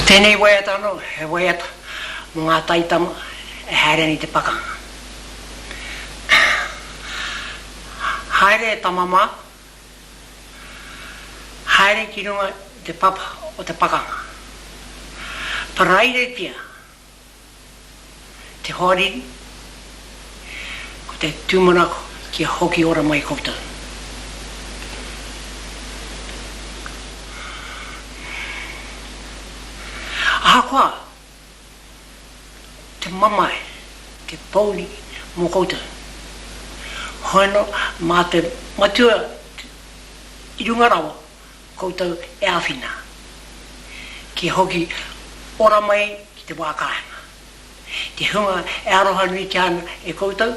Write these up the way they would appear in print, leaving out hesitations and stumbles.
Tēnei waiata anō, he waiata mō ngā taitama e haere ni te pakanga. Haere e tamama, haere ki runga te papa o te pakanga. Paraire pia, te hōriri, ko te tūmanako ki hoki ora mai koutou. Ahakoa, te mamae, te pauli mō koutou. Hoeno mā te matua i runga rawa koutou e awhina. Ki hoki ora mai ki te wākāhanga. Te hunga e aroha nui ki ana e koutou,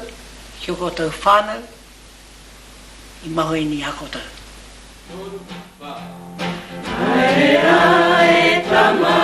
ki o koutou whānau, i mahoi ni a koutou. Haere ai tama